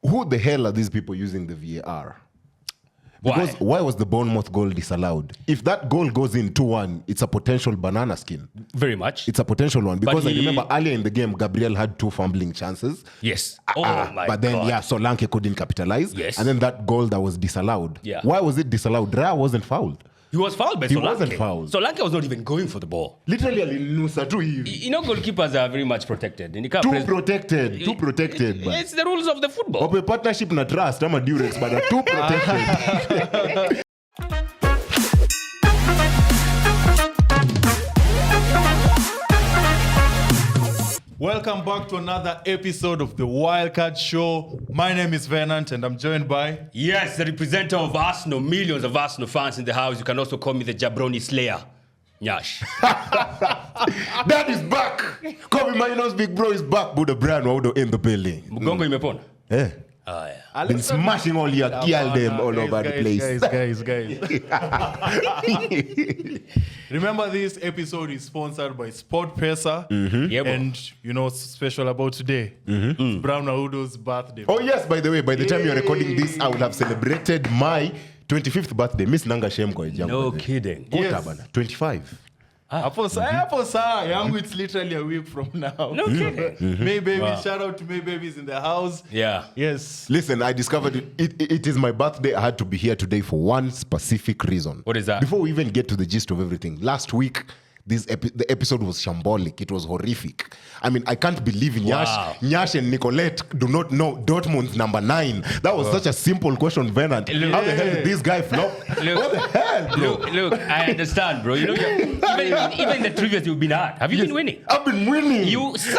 who the hell are these people using the VAR? Because why was the Bournemouth goal disallowed? If that goal goes in 2-1, it's a potential banana skin. Very much. It's a potential one. Because I remember earlier in the game, Gabriel had 2 fumbling chances. Yes. But then, Solanke couldn't capitalize. Yes. And then that goal that was disallowed. Yeah. Why was it disallowed? Raya wasn't fouled. He was fouled by Solanke. He wasn't fouled. Solanke was not even going for the ball. Literally, goalkeepers are very much protected. Too protected. It's the rules of the football. Open partnership na trust, I'm a Durex, but they're too protected. Welcome back to another episode of the Wildcard Show. My name is Venant and I'm joined by... Yes, the representative of Arsenal, millions of Arsenal fans in the house. You can also call me the Jabroni Slayer, Nyaassh. Dad is back. Kobe Maino's big bro is back. Buddha Brand Waudo in the building. Mugongo imepona? Yeah. Oh, yeah. Been smashing all your kill them all over the place. Guys. Remember, this episode is sponsored by SportPesa. Yeah, and you know what's special about today? It's Brown Audo's birthday. Oh yes, by the way, by the time you're recording this, I will have celebrated my 25th birthday. Miss Nanga Shemko. No kidding. Yes. 25. Apo yangu, it's literally a week from now. No kidding. May baby, shout out to May babies in the house. Yeah. Yes. Listen, I discovered it is my birthday. I had to be here today for one specific reason. What is that? Before we even get to the gist of everything, last week, the episode was shambolic. It was horrific. I mean, I can't believe Nyaassh and Nicolette do not know Dortmund's number 9. That was such a simple question, Venant. How the hell did this guy flop? What the hell, bro? Look, I understand, bro. You know, even in the trivias you've been at. Have you been winning? I've been winning.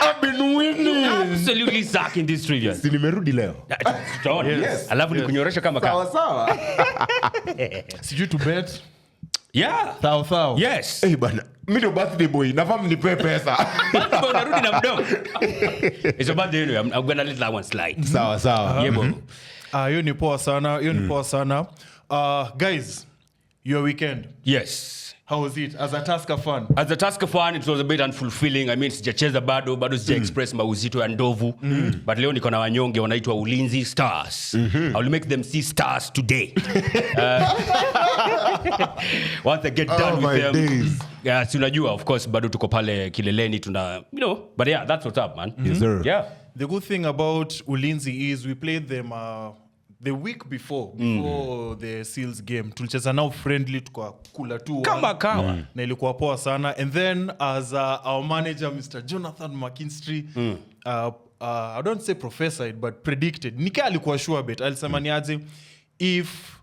I've been winning. You absolutely suck in these trivias. Si nimerudi leo. Yes. Alafu nikunyorosha kama kama. Sawa. Sijui to bet. Yeah. Thou. Yes. Hey, bana. Middle birthday boy. Nafamu nipe pesa. Unarudi na mdomo. It's your birthday anyway. I'm going to let that one slide. Sawa. Yeah, bro. Hiyo ni poa sana. Guys, your weekend. Yes. How was it as a Tusker fan? As a Tusker fan, it was a bit unfulfilling. I mean, sijacheza bado sija express mauzito ya ndovu. But leo niko na wanyonge wanaitwa Ulinzi Stars. I will make them see stars today. Once I get done with them. Days. Yeah, si unajua, of course, bado tuko pale kileleni tuna, but yeah, that's what's up, man. Yes, sir. Yeah. The good thing about Ulinzi is we played them the week before the Seals game. Tulicheza nao friendly, tukakula 2-1. Kama kawa. Na ilikuwa poa sana. And then as our manager, Mr. Jonathan McKinstry, I don't say prophesied, but predicted. Nika alikuwa sure bet. Alisema niaje, if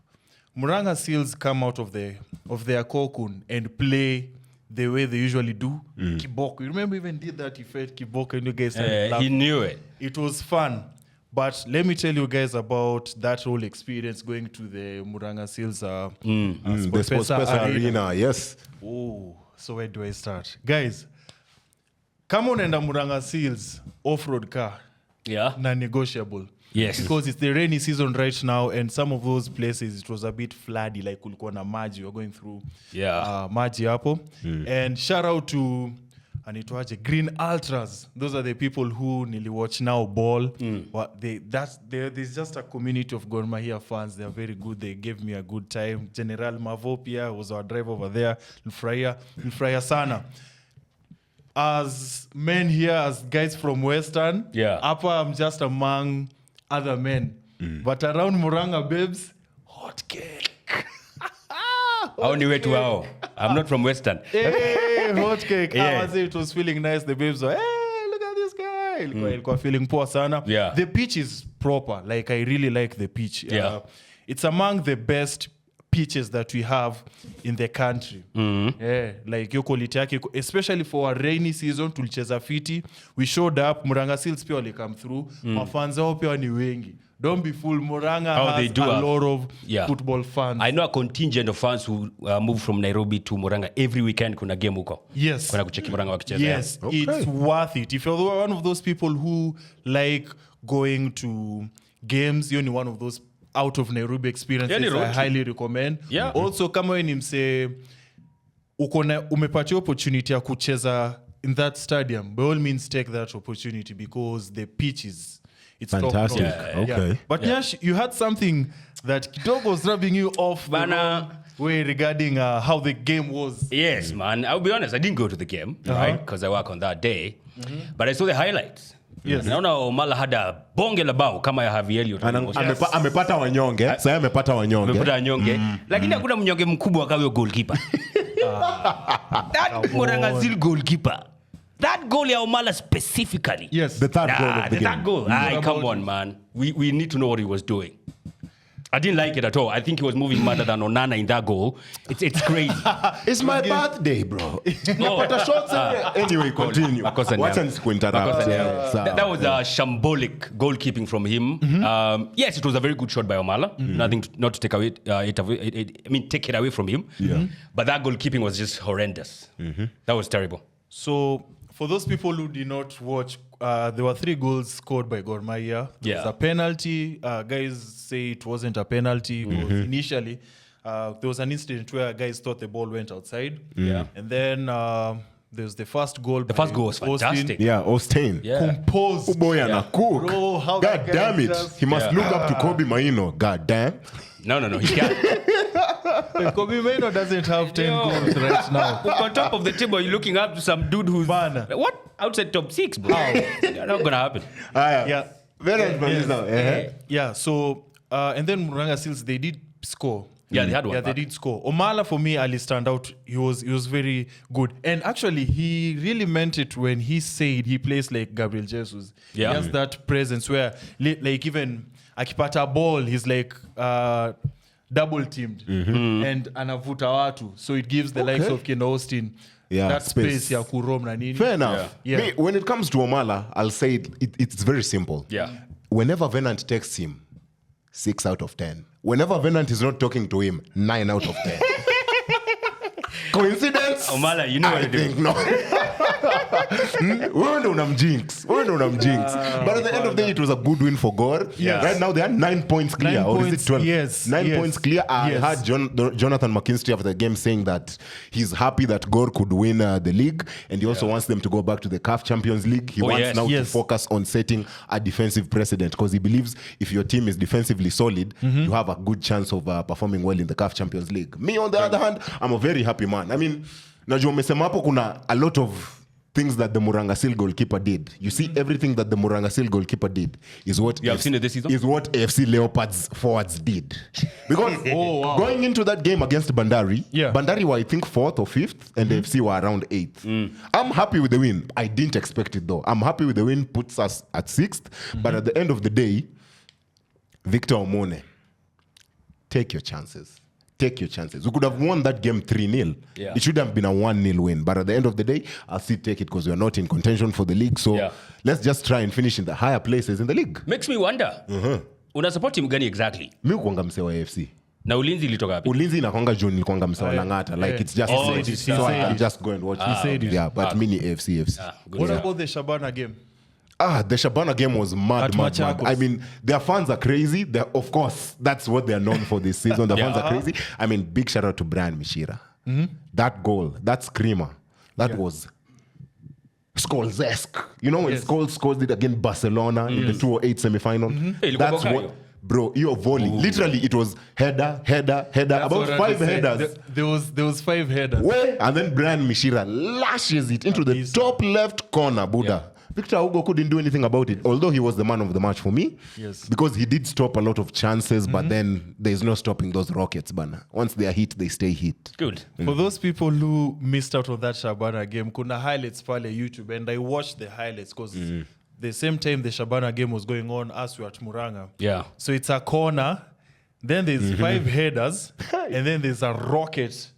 Murang'a Seals come out of their cocoon and play the way they usually do, Kiboko. You remember even did that, he fed Kiboko and you guys started laughing. He knew it. It was fun. But let me tell you guys about that whole experience going to the Murang'a Seals The Sportspesa arena. Yes. Oh, so where do I start? Guys, come on and Murang'a Seals off-road car. Yeah. Non-negotiable. Yes. Because it's the rainy season right now, and some of those places, it was a bit floody, like kulikuwa na maji. We're going through maji hapo. And shout out to Green Ultras. Those are the people who niliwatch now ball. There's just a community of Gor Mahia fans. They are very good. They gave me a good time. General Mavopia was our driver over there. Nfurahia sana. As men here, as guys from Western, Upper, I'm just among other men. But around Murang'a babes, hot cake. Only way to wow. I'm not from Western. Hey, hot cake. Yeah. It was feeling nice. The babes were, hey, look at this guy. Ilikuwa feeling poor sana. Yeah. The pitch is proper. Like, I really like the pitch. Yeah. It's among the best pitches that we have in the country. Yeah, like yo quality yake, especially for a rainy season, tulicheza fiti. We showed up. Murang'a Seals pia wali come through. Mafans wao pia ni wengi. Don't be fooled. Murang'a has a lot of football fans. I know a contingent of fans who move from Nairobi to Murang'a every weekend. Kuna game huko. Yes. Kuna kucheki Murang'a wakicheza. Yes, it's worth it. If you're one of those people who like going to games, you're one of those out of Nairobi experiences, I highly recommend. Yeah. Also, kama wewe ni mse umepatia opportunity ya kucheza in that stadium, by all means take that opportunity because the pitch is it's Fantastic. top-notch. Okay. But Nyaassh, you had something that Togo was rubbing you off the Bana. wrong way regarding how the game was. Yes, man. I'll be honest. I didn't go to the game, right? Because I work on that day. But I saw the highlights. Yes. Naona Omala had a bonge la bao kama ya Javier Elliott. Amepata wanyonge. Sasa amepata wanyonge. Amepata nyonge. Lakini hakuna mnyonge mkubwa kama huyo goalkeeper. That Murang'a Seals goalkeeper. That goal ya Omala specifically. Yes. The third goal of the game. That goal. Come on, man. We need to know what he was doing. I didn't like it at all. I think he was moving madder than Onana in that goal. It's crazy. It's my birthday, bro. No. Anyway, continue. Wacha nisikuinterrupt. That was a shambolic goalkeeping from him. Yes, it was a very good shot by Omala. Nothing, not to take away take it away from him. But that goalkeeping was just horrendous. That was terrible. So, for those people who did not watch, there were 3 goals scored by Gor Mahia. There was a penalty. Guys say it wasn't a penalty. Initially, there was an incident where guys thought the ball went outside. And then there's the first goal. The first goal was fantastic. Yeah, Austin. Composed. Boy and a cook. Bro, how God that damn guy it. does- He must look up to Kobe Maino. God damn. No, he can't. Kobe Maino doesn't have 10 goals right now. On top of the table, you're looking up to some dude who's... Bana. What? Outside top 6, bro. Not going to happen. Yeah. Very Yeah, so, and then Murang'a Seals, they did score. Yeah, they had one Yeah, they back. did score. Omala, for me, Ali stand out. He was very good. And actually, he really meant it when he said he plays like Gabriel Jesus. Yeah. He has that presence where, like, even akipata ball, he's like double teamed and anavuta watu. So it gives the likes of Ken Austin that space ya kurom na nini. Fair enough. Yeah. Me, when it comes to Omala, I'll say it's very simple. Yeah. Whenever Venant texts him, 6 out of 10. Whenever Venant is not talking to him, 9 out of 10. Coincidence? Omala, you know what I to do. think no. Wewe ndo unamjinx. But at the end of the day, it was a good win for Gor. Yes. Right now, they are 9 points clear. 9 or is points, it 12? yes, 9 yes, points clear. I yes. heard Jonathan McKinstry after the game saying that he's happy that Gor could win the league. And he also wants them to go back to the CAF Champions League. He wants now to focus on setting a defensive precedent. Because he believes if your team is defensively solid, you have a good chance of performing well in the CAF Champions League. Me, on the other hand, I'm a very happy man. I mean, najua umesema hapo kuna a lot of things that the Murang'a Seals goalkeeper did. You see, everything that the Murang'a Seals goalkeeper did is what You have seen it this season? is what AFC Leopards forwards did. Because going into that game against Bandari, Bandari were I think 4th or 5th, and the FC were around 8th. I'm happy with the win. I didn't expect it though. I'm happy with the win, puts us at 6th. But at the end of the day, Victor Omone, take your chances. Take your chances. We could have won that game 3-0. Yeah. It should have been a 1-0 win. But at the end of the day, I'll still take it because we're not in contention for the league. So let's just try and finish in the higher places in the league. Makes me wonder. Una support team gani exactly? Mi kuanga mse wa AFC. Na Ulinzi ilitoka wapi? Ulinzi inakwanga juu nilikuanga mse wa Lang'ata. Like it's just so I can just go and watch it. Yeah, but mi ni AFC. What about the Shabana game? The Shabana game was mad. I mean, their fans are crazy. Of course, that's what they're known for this season. The fans are crazy. I mean, big shout out to Brian Mishira. That goal, that screamer, that was Scholes-esque. You know when Scholes scored it against Barcelona in the 2008 semi-final? That's what... Bro, your volley. Literally, it was header. About 5 headers. There was 5 headers. And then Brian Mishira lashes it into the top left corner, Buddha. Victor Hugo couldn't do anything about it, although he was the man of the match for me. Yes. Because he did stop a lot of chances, but then there's no stopping those rockets, Bana. Once they are hit, they stay hit. Good. For those people who missed out on that Shabana game, kuna highlights pale YouTube, and I watched the highlights because the same time the Shabana game was going on, as we were at Murang'a. Yeah. So it's a corner, then there's 5 headers, and then there's a rocket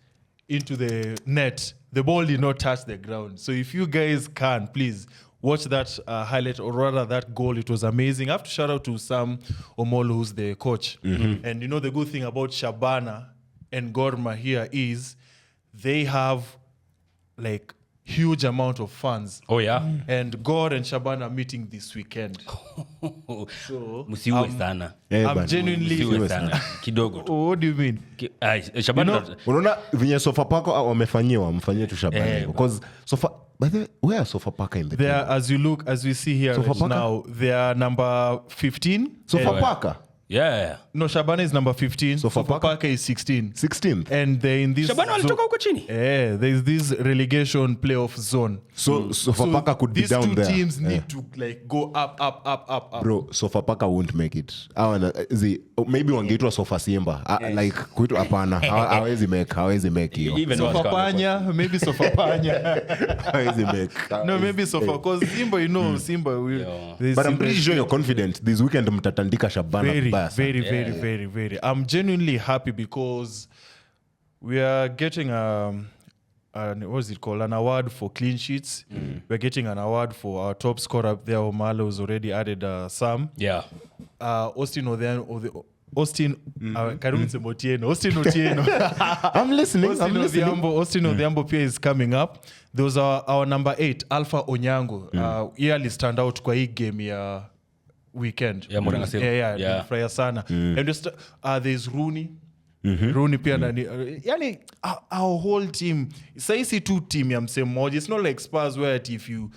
into the net. The ball did not touch the ground. So if you guys can, please watch that highlight, or rather that goal. It was amazing. I have to shout out to Sam Omolo, who's the coach. And you know the good thing about Shabana and Gor Mahia is they have like huge amount of fans. Oh yeah. And Gor and Shabana are meeting this weekend. So Msiwe sana. I'm genuinely... Msiwe sana. Kidogo tu. What do you mean? Shabana. Unaona vinye Sofapaka wamefanyiwa, mfanyie tu Shabana. Because But where are Sofapaka in the They are, table? as we see here right Sofapaka? now, they are number 15. Sofapaka? Yeah. No, Shabana is number 15. Sofapaka is 16. 16th. And they're in this Shabana walitoka huko chini. there's this relegation playoff zone. So Sofapaka could be down there. These two teams need to like go up. Bro, Sofapaka won't make it. Maybe wangeitwa Sofa Simba. Like kuitwa hapana. Hawezi make hiyo. Even Sofapanya, maybe Sofapanya. Hawezi make. No, maybe Sofa, because Simba, Simba will. But I'm pretty sure you're confident this weekend mtatandika Shabana. Very. I'm genuinely happy because we are getting what's it called? An award for clean sheets. We're getting an award for our top scorer up there. Omalo has already added Sam. Yeah. Austin Austin Otieno. I'm listening. Austin Odhiambo Pia is coming up. Those are our number 8, Alpha Onyango. Yearly stand out kwa hii game ya weekend. Yeah, Murang'a Seals. Yeah. Nilifurahia sana. And just there's Rooney. Rooney pia nani. Yani our whole team. Saisi two team ya msemo moja. It's not like Spurs where if you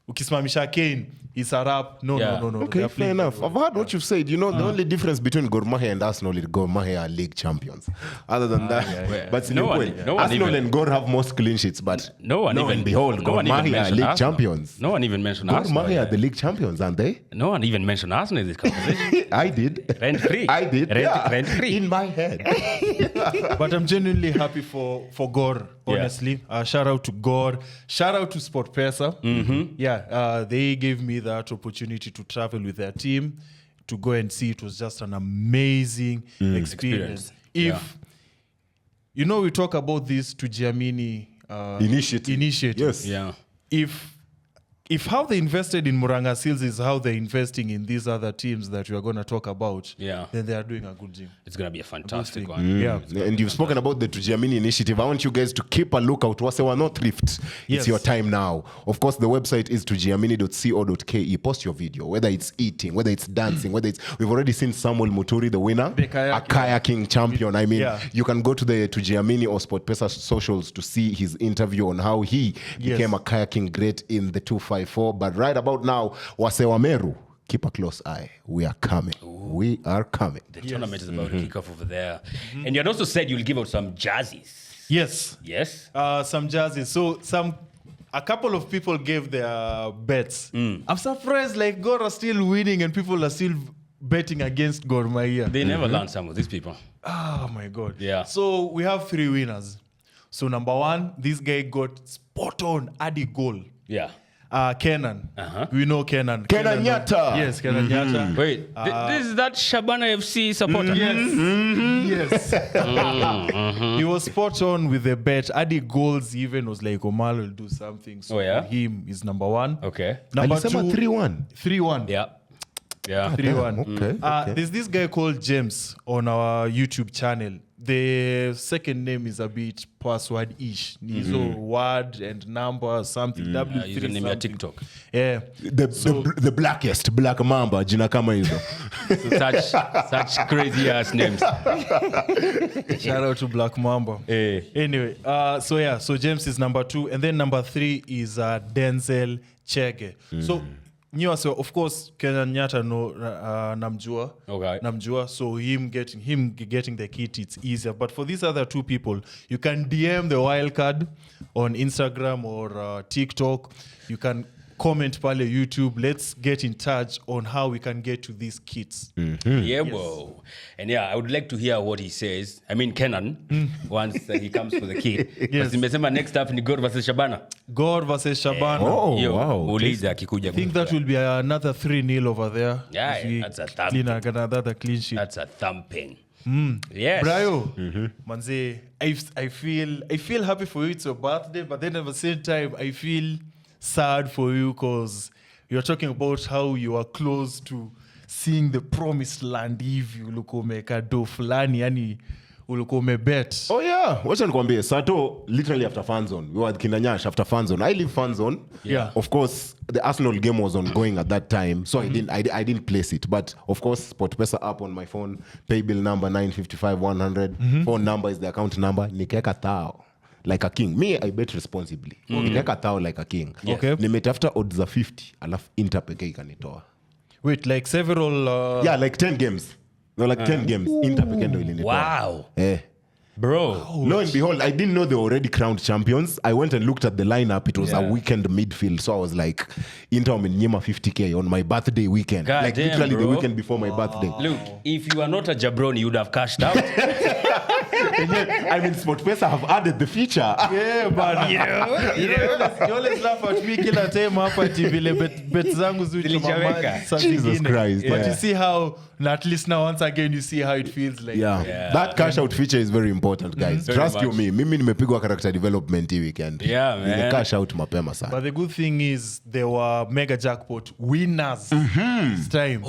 ukisimamisha Kane, it's a wrap. No. Okay, fair enough. I've heard what you've said. The only difference between Gor Mahia and Arsenal is Gor Mahia are league champions. Other than that, but Arsenal and Gor have most clean sheets. But Gor Mahia are league champions. No one even mentioned Gor Arsenal. Mahia are the league champions, aren't they? No one even mentioned Arsenal in this conversation. I did. Rent-free. I did. Rent-free. In my head. But I'm genuinely happy for Gor, honestly. Shout out to Gor. Shout out to SportPesa. They gave me that opportunity to travel with their team to go and see. It was just an amazing experience. If we talk about this to Giamini initiative. Yes. Yeah. If how they invested in Murang'a Seals is how they're investing in these other teams that we are going to talk about, then they are doing a good job. It's going to be a fantastic one. Yeah. And you've spoken about the Tujiamini initiative. I want you guys to keep a lookout. Wasewa no thrift. It's your time now. Of course, the website is tujiamini.co.ke. Post your video, whether it's eating, whether it's dancing, whether it's... We've already seen Samuel Muturi, the winner, a kayaking champion. I mean, you can go to the Tujiamini or SportPesa socials to see his interview on how he became a kayaking great in the 254. But right about now, Wasewa Meru, keep a close eye. We are coming. We are coming. The tournament is about to kick off over there. And you had also said you'll give out some jerseys. Yes. Some jerseys. So a couple of people gave their bets. I'm surprised like Gor are still winning and people are still betting against Gor Mahia. They never learn some of these people. Oh my God. Yeah. So we have 3 winners. So number 1, this guy got spot on Adi goal. Yeah. Kenan. We know Kenan. Kenan Nyata. Yes, Kenan Nyata. Wait, this is that Shabana FC supporter? Yes. He was spot on with the bet. Adi goals even was like, Omar will do something. So for him is number 1. Okay. Number 2, 3-1. 3-1. Yeah. 3-1. Okay. There's this guy called James on our YouTube channel. The second name is a bit password-ish. He's a word and number something. W3 username ya something. TikTok. Yeah. The blackest, Black Mamba, jina kama hizo. Such crazy ass names. Shout out to Black Mamba. Anyway, so James is number 2. And then number 3 is Denzel Chege. So, of course, Kenan Nyata namjua. Okay. Namjua. So him getting the kit, it's easier. But for these other 2 people, you can DM the wildcard on Instagram or TikTok. You can comment pale YouTube. Let's get in touch on how we can get to these kits. Whoa. And I would like to hear what he says. I mean, Kenan, once he comes for the kit. Yes. Nimesema next up ni Gor versus Shabana. Gor versus Shabana. Wow. Uliza akikuja. I think that will be another 3-0 over there. Yeah, that's a thumping. Another clean sheet. That's a thumping. Yes. Brayo, manze, I feel happy for you. It's your birthday, but then at the same time, I feel sad for you because you're talking about how you are close to seeing the promised land. If you look umeka do fulani, yani ulikuwa umebet. Oh yeah, wacha nikwambie Sato literally after fan zone. We were at Nyaassh after fan zone. I leave fan zone. Yeah. Of course, the Arsenal game was ongoing at that time, so I didn't place it. But of course, SportPesa app on my phone, pay bill number 955-100. Phone number is the account number. Nikeka tao. like a king. Me, I bet responsibly. Nikaeka thao like a king. Okay. Nimetafuta odds za 50 alafu Inter pekee ikanitoa. Wait, like several Yeah, like 10 games. No, like 10 games. Inter pekee ndo ilinitoa. Wow. Bro. Lo and behold, I didn't know they were already crowned champions. I went and looked at the lineup. It was a weekend midfield. So I was like, Inter wamenyima 50k on my birthday weekend. God like damn, literally bro. the weekend before my birthday. Look, if you are not a jabroni, you would have cashed out. And yet, I mean, SportPesa have added the feature. Yeah, but you always laugh at me kila time hapa ati vile bet zangu Zilichaweka. Jesus Christ. But you see how, at least now once again you see how it feels like. That cash out feature is very important, guys. Very Trust much. you me. Mimi nimepigwa character development hii weekend. Yeah, man. Nime cash out mapema sana. But the good thing is there were mega jackpot winners this time.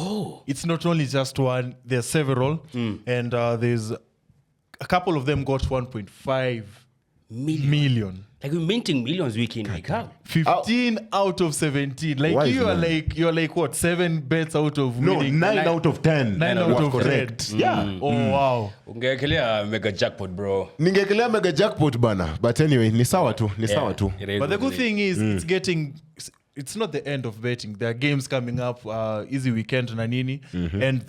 It's not only just one, there's several. And there's a couple of them got 1.5 million. Like we're minting millions week in, week out. 15 out of 17. Like Wise you're like what? 7 bets out of No, winning. 9 out of 10. 9 out was of correct. 10. Yeah. Oh wow. Ungeekelea mega jackpot, bro. Ningekelea mega jackpot bana. But anyway, ni sawa tu. Ni sawa tu. It is But the what good it thing is it's not the end of betting. There are games coming up, easy weekend na nini, and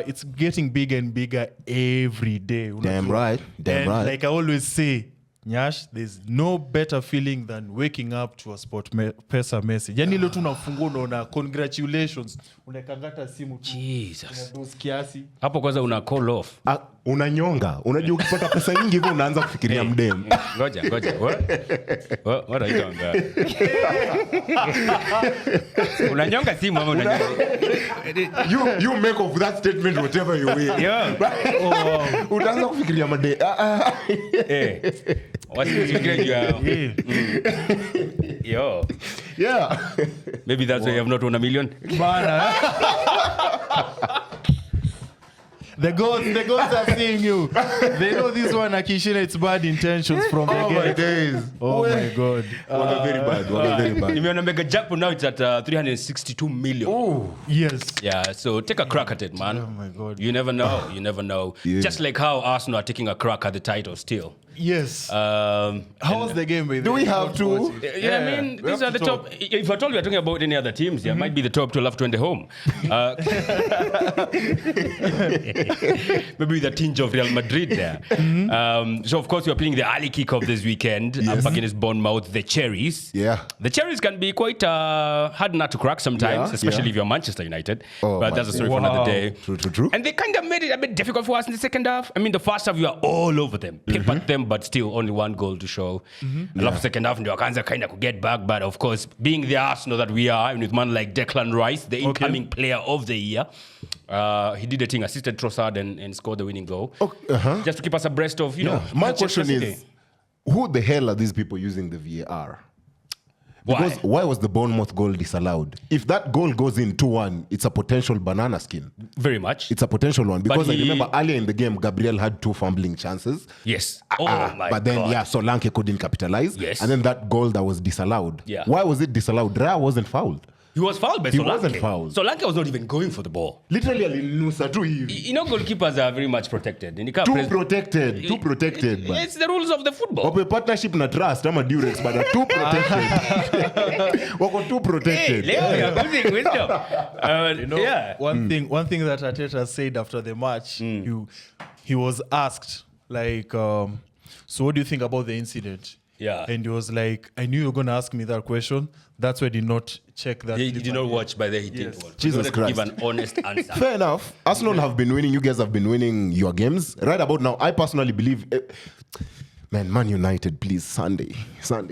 it's getting bigger and bigger every day. Damn right. Damn and right. like I always say, Nyash, there's no better feeling than waking up to a SportPesa message. Yani ile tu unafungua unaona congratulations, unakangata simu tu. Jesus. Unadose kiasi. Hapo kwanza una call off. Unanyonga. Unajua ukipata pesa nyingi hivyo unaanza kufikiria mdem. Ngoja. What are you doing there? Unanyonga simu ama unanyonga? You make of that statement whatever you will. Yeah. Utaanza kufikiria mdem. What's this Yo. Yeah. Maybe that's why you have not won $1 million. Bana. The gods are seeing you. They know this one Akishina, it's bad intentions from the Oh my days. Oh my god. Were very bad. Nimeona mega jackpot now, it's at 362 million. Oh. Yes. Yeah, so take a crack at it, man. Oh my god. You never know. Yeah. Just like how Arsenal are taking a crack at the title still. Yes. How was the game? By the Do we way? have to? Yeah, I mean, these are the top. If I told you we're talking about any other teams, yeah, might be the top 12 after 20 home. Maybe with a tinge of Real Madrid there. So, of course, we're playing the early kick-off this weekend up against Bournemouth, the Cherries. Yeah. The Cherries can be quite hard nut to crack sometimes, especially if you're Manchester United. Oh, but that's a story for another day. True. And they kind of made it a bit difficult for us in the second half. I mean, the first half, we were all over them, peppered them, but still only one goal to show. The second half, ndio wakaanza kind of get back. But of course, being the Arsenal that we are, and with man like Declan Rice, the incoming player of the year, he did a thing, assisted Trossard and scored the winning goal. Just to keep us abreast of, you know. My question is, who the hell are these people using the VAR? Because why was the Bournemouth goal disallowed? If that goal goes in 2-1, it's a potential banana skin. Very much. It's a potential one. Because I remember earlier in the game, Gabriel had 2 fumbling chances. Yes. But then, Solanke couldn't capitalize. Yes. And then that goal that was disallowed. Yeah. Why was it disallowed? Raya wasn't fouled. He was fouled by Solanke. He wasn't fouled. Solanke was not even going for the ball. Literally, alinusa tu hivi. You know, goalkeepers are very much protected. Too protected. But It's the rules of the football. Wape partnership na trust ama Durex, but are too protected. Wako too protected. Hey, Leo, you're losing wisdom. One thing that Arteta said after the match, he was asked, like, so what do you think about the incident? Yeah. And he was like, I knew you were going to ask me that question. That's why I did not check that. He did not watch, by the he didn't watch. Jesus He Christ. give an honest answer. Fair enough. Arsenal have been winning. You guys have been winning your games. Right about now, I personally believe... Man United, please, Sunday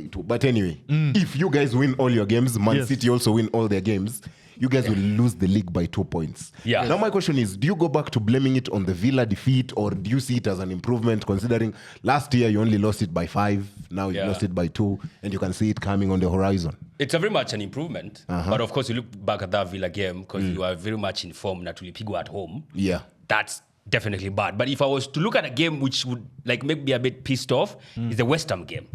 too. But anyway, if you guys win all your games, Man City also win all their games, you guys will lose the league by 2 points. Yeah. Now my question is, do you go back to blaming it on the Villa defeat, or do you see it as an improvement, considering last year you only lost it by 5, now you lost it by 2, and you can see it coming on the horizon? It's a very much an improvement. But of course, you look back at that Villa game, because you are very much in form, na tulipigwa at home. Yeah. That's definitely bad. But if I was to look at a game which would like make me a bit pissed off, is the West Ham game.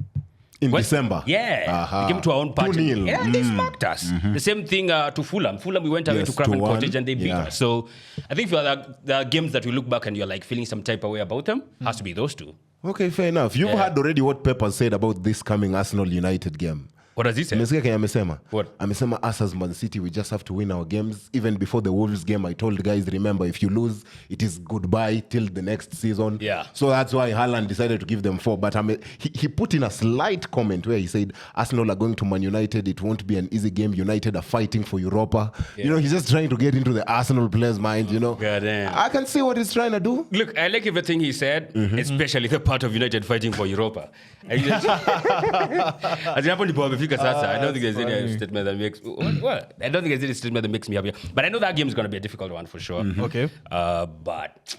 In December? Yeah. We came to our own party. 2-0. Yeah, they smacked us. The same thing to Fulham. Fulham, we went away to Craven 2-1. Cottage and they beat us. So I think for the games that we look back and you're like feeling some type of way about them, has to be those two. Okay, fair enough. You've heard already what Pepper said about this coming Arsenal United game. What does he say? Umesikia kenye amesema? What? Amesema us as Man City, we just have to win our games. Even before the Wolves game, I told guys, remember, if you lose, it is goodbye till the next season. Yeah. So that's why Haaland decided to give them 4. But he put in a slight comment where he said, Arsenal are going to Man United. It won't be an easy game. United are fighting for Europa. Yeah. You know, he's just trying to get into the Arsenal players' mind, you know. God damn. I can see what he's trying to do. Look, I like everything he said, especially the part of United fighting for Europa. As hapo ndipo wamefika sasa. I don't think there's any statement that makes what? I don't think there's any statement that makes me happy. But I know that game is going to be a difficult one for sure. Okay. But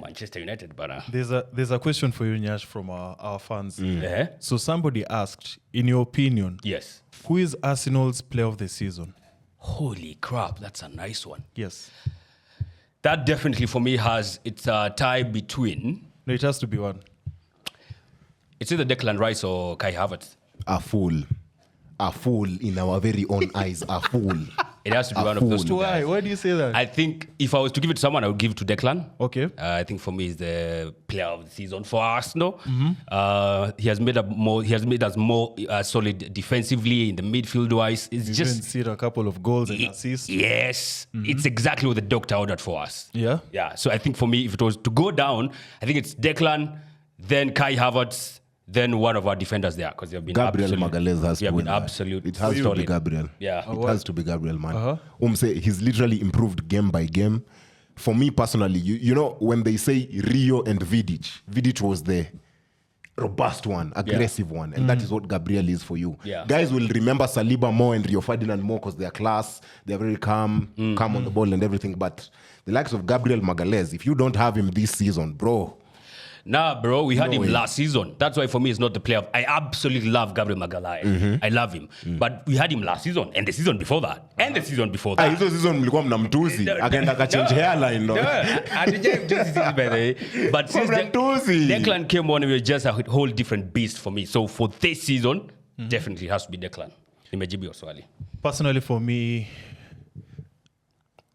Manchester United, but There's a question for you, Nyaassh, from our fans. yeah. So somebody asked, in your opinion, Yes. who is Arsenal's player of the season? Holy crap, that's a nice one. Yes. That definitely for me it's a tie between No, it has to be one. it's either Declan Rice or Kai Havertz. A fool in our very own eyes. A fool. It has to be one of those two Why? guys. Why do you say that? I think if I was to give it to someone, I would give it to Declan. Okay. I think for me, he's the player of the season for Arsenal. He has made us more solid defensively in the midfield wise. It's You just even see a couple of goals and assists. yes, it's exactly what the doctor ordered for us. Yeah. Yeah. So I think for me, if it was to go down, I think it's Declan, then Kai Havertz, then one of our defenders there because they've been Gabriel Magalhaes has to win. absolute. It has to solid. be Gabriel. Yeah. It has to be Gabriel, man. He's literally improved game by game. For me personally, you know, when they say Rio and Vidic was the robust one, aggressive one, and that is what Gabriel is for you. Yeah. Guys will remember Saliba more and Rio Ferdinand more because they're class, they're very calm on the ball and everything. But the likes of Gabriel Magalhaes, if you don't have him this season, bro. Nah, bro, we had him way. last season. That's why for me, it's not the player. I absolutely love Gabriel Magalhaes. I love him. But we had him last season, and the season before that, and the season before that. Hizo season mlikuwa mnamtusi akaenda akachange hairline no. But since Declan came on, we were just a whole different beast for me. So for this season, definitely has to be Declan. Nimejibu your swali. Personally, for me,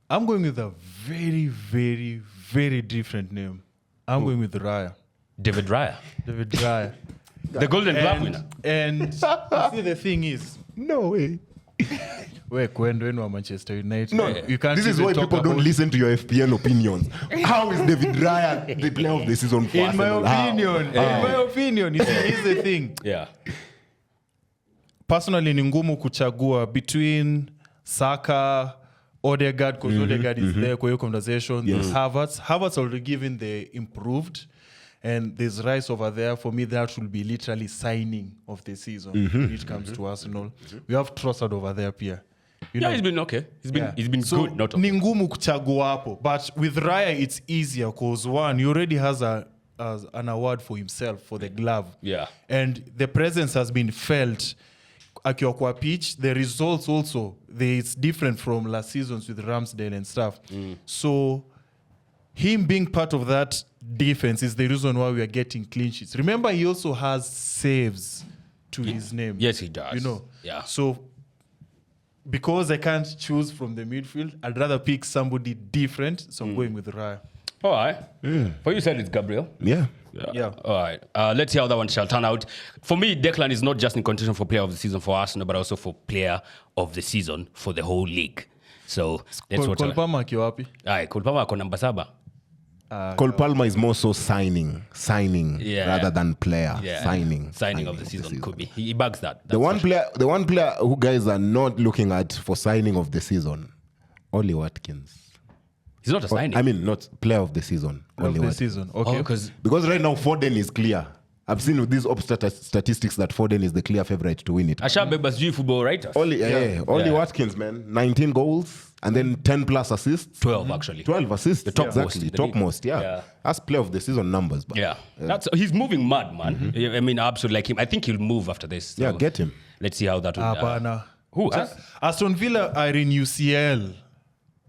I'm going with a very, very, very different name. I'm going with Raya. David Raya, David Raya. the Golden Glove winner. And you see, the thing is, No way. we're Kwendo wa Manchester United. No, You can't this is even why talk people don't about- listen to your FPL opinions. How is David Raya the player of the season for In my Arsenal? How? opinion, you see, here's the thing. Yeah. Personally, ni ngumu kuchagua between Saka, Odegaard, because Odegaard is there for your conversation. There's Havertz. Havertz already given the improved. And there's Rice over there. For me, that will be literally signing of the season when it comes to Arsenal. We have Trossard over there, Pierre. You know? He's been okay. He's been So, good. Not okay. ni ngumu kuchagua hapo. But with Raya, it's easier because one, he already has an award for himself for the glove. Yeah. And the presence has been felt akiwa kwa pitch. The results also, it's different from last seasons with Ramsdale and stuff. So him being part of that defense is the reason why we are getting clean sheets. Remember, he also has saves to his name. Yes, he does. You know. Yeah. So because I can't choose from the midfield, I'd rather pick somebody different. So I'm going with Raya. All right. For you said it's Gabriel. Yeah. Yeah. All right. Let's see how that one shall turn out. For me, Declan is not just in contention for player of the season for Arsenal, but also for player of the season for the whole league. So that's what. Cole Palmer akiwa wapi? Aye, Cole Palmer ako namba 7. Cole Palmer is more so signing Yeah. rather than player. Yeah. Signing of the season could be. He bags that. The one player who guys are not looking at for signing of the season, Oli Watkins. He's not a signing. I mean, not player of the season. Of Oli the Watkins. season. Okay. because Because right now Foden is clear. I've seen with these statistics that Foden is the clear favorite to win it. Ashabeba sijui football writers. Oli Yeah. Watkins, man, 19 goals and then 10 plus assists. 12 actually. 12 assists. The topmost exactly. in the league. Topmost, yeah. Yeah. That's player of the season numbers. But Yeah. He's moving mad, man. I mean, I absolutely like him. I think he'll move after this. So yeah, get him. Let's see how that will. Hapana. Who? Us? Aston Villa are in UCL.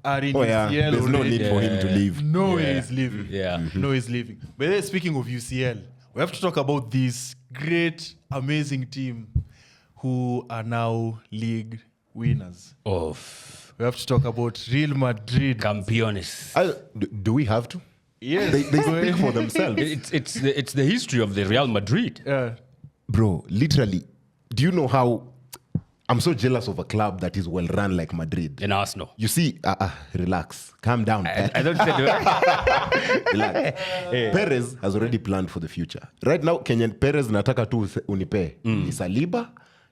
Oh yeah, UCL there's no already. need for him to leave. No way he's leaving. Yeah. No, he's leaving. But then speaking of UCL, we have to talk about this great, amazing team who are now league winners. Of We have to talk about Real Madrid. Campeones. Do we have to? Yes. They speak for themselves. It's the history of the Real Madrid. Bro, literally, do you know how I'm so jealous of a club that is well run like Madrid? In Arsenal. You see, relax, calm down. I don't say Relax. Perez has already planned for the future. Right now, Kenyan Perez nataka tu unipe ni Saliba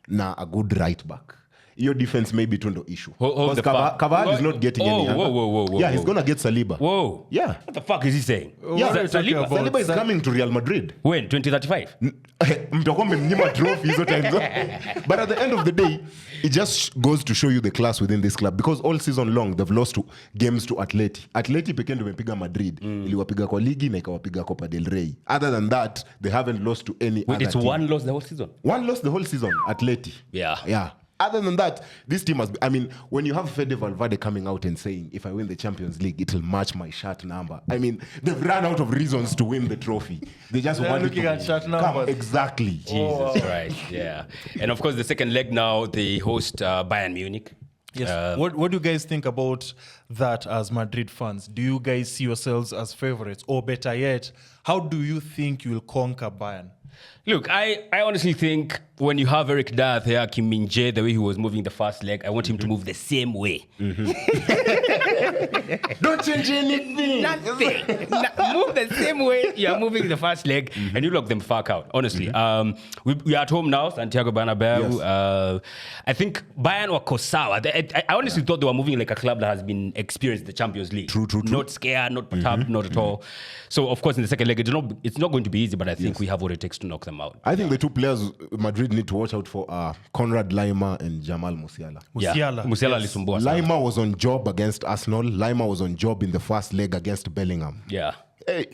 na a good right back. Your defense may be to issue. Hold the Cavani is not getting any younger. Whoa. Yeah, he's going to get Saliba. Whoa. Yeah. What the fuck is he saying? Yeah, Saliba. Saliba is coming to Real Madrid. When? 2035? Mtakuwa mmemnyima trophy hizo times. But at the end of the day, it just goes to show you the class within this club, because all season long they've lost games to Atleti. Atleti pekee ndio imepiga Madrid. Iliwapiga kwa ligi na ikawapiga Copa del Rey. Other than that, they haven't lost to any other It's team. one loss the whole season. One loss the whole season, Atleti. Yeah. Other than that, this team has been, I mean, when you have Fede Valverde coming out and saying, if I win the Champions League, it'll match my shirt number. I mean, they've run out of reasons to win the trophy. They just want looking it to at shirt numbers. Exactly. Jesus Christ, yeah. And of course, the second leg now, they host Bayern Munich. Yes. What do you guys think about that as Madrid fans? Do you guys see yourselves as favorites? Or better yet, how do you think you will conquer Bayern? Look, I honestly think when you have Eric Dyer there, Kim Min-jae, the way he was moving the first leg, I want him to move the same way. Don't change anything. Nothing. Move the same way you're moving the first leg, and you lock them fuck out, honestly. We are at home now, Santiago Bernabeu. Yes. I think Bayern were sawa. I honestly thought they were moving like a club that has been experienced the Champions League. True. Not scared, not perturbed, not at all. So, of course, in the second leg, it's not going to be easy, but I think we have what it takes to knock them out. I think the two players Madrid need to watch out for are Conrad Lima and Jamal Musiala. Musiala alisumbua sana. Lima was on job against Arsenal. Lima was on job in the first leg against Bellingham. Yeah. Hey,